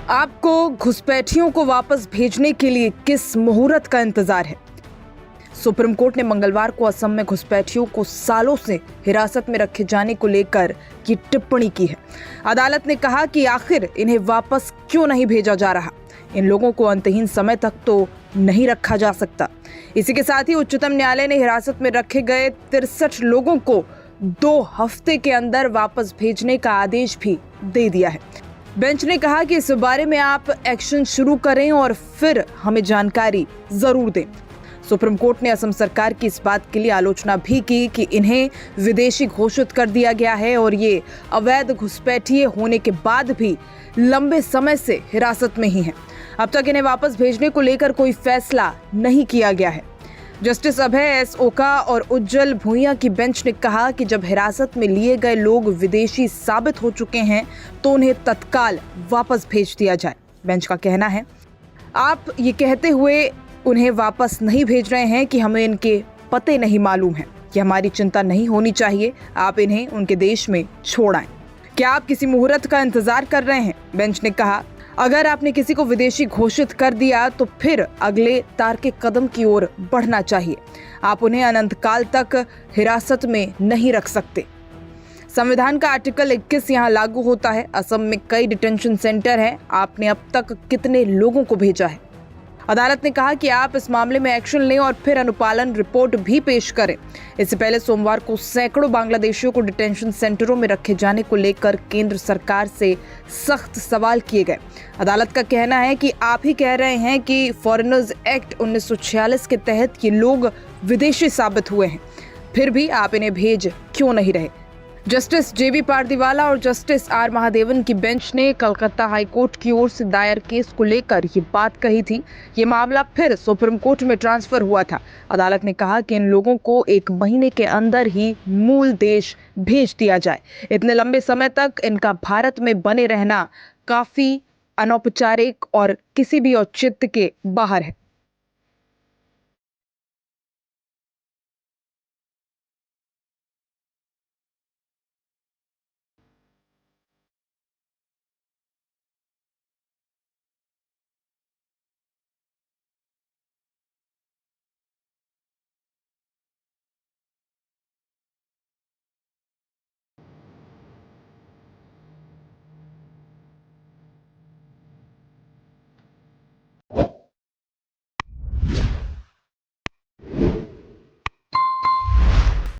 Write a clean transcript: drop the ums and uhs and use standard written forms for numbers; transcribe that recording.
आपको घुसपैठियों को वापस भेजने के लिए किस मुहूर्त का इंतजार है? सुप्रीम कोर्ट ने मंगलवार को असम में घुसपैठियों को सालों से हिरासत में रखे जाने को लेकर ये टिप्पणी की है। अदालत ने कहा कि आखिर इन्हें वापस क्यों नहीं भेजा जा रहा। इन लोगों को अंतहीन समय तक तो नहीं रखा जा सकता। इसी के साथ ही उच्चतम न्यायालय ने हिरासत में रखे गए 63 लोगों को 2 हफ्ते के अंदर वापस भेजने का आदेश भी दे दिया है। बेंच ने कहा कि इस बारे में आप एक्शन शुरू करें और फिर हमें जानकारी जरूर दें। सुप्रीम कोर्ट ने असम सरकार की इस बात के लिए आलोचना भी की कि इन्हें विदेशी घोषित कर दिया गया है और ये अवैध घुसपैठिए होने के बाद भी लंबे समय से हिरासत में ही हैं। अब तक इन्हें वापस भेजने को लेकर कोई फैसला नहीं किया गया है। जस्टिस अभय एस ओका और उज्जवल भुइयां की बेंच ने कहा कि जब हिरासत में लिए गए लोग विदेशी साबित हो चुके हैं तो उन्हें तत्काल वापस भेज दिया जाए। बेंच का कहना है, आप ये कहते हुए उन्हें वापस नहीं भेज रहे हैं कि हमें इनके पते नहीं मालूम हैं। ये हमारी चिंता नहीं होनी चाहिए। आप इन्हें उनके देश में छोड़ आएं। क्या आप किसी मुहूर्त का इंतजार कर रहे हैं? बेंच ने कहा, अगर आपने किसी को विदेशी घोषित कर दिया तो फिर अगले तार्किक कदम की ओर बढ़ना चाहिए। आप उन्हें अनंतकाल तक हिरासत में नहीं रख सकते। संविधान का आर्टिकल 21 यहाँ लागू होता है। असम में कई डिटेंशन सेंटर हैं। आपने अब तक कितने लोगों को भेजा है? अदालत ने कहा कि आप इस मामले में एक्शन लें और फिर अनुपालन रिपोर्ट भी पेश करें। इससे पहले सोमवार को सैकड़ों बांग्लादेशियों को डिटेंशन सेंटरों में रखे जाने को लेकर केंद्र सरकार से सख्त सवाल किए गए। अदालत का कहना है कि आप ही कह रहे हैं कि फॉरेनर्स एक्ट 1946 के तहत ये लोग विदेशी साबित हुए हैं, फिर भी आप इन्हें भेज क्यों नहीं रहे? जस्टिस जेबी पारदीवाला और जस्टिस आर महादेवन की बेंच ने कलकत्ता हाई कोर्ट की ओर से दायर केस को लेकर ये बात कही थी। ये मामला फिर सुप्रीम कोर्ट में ट्रांसफर हुआ था। अदालत ने कहा कि इन लोगों को 1 महीने के अंदर ही मूल देश भेज दिया जाए। इतने लंबे समय तक इनका भारत में बने रहना काफी अनौपचारिक और किसी भी औचित्य के बाहर है।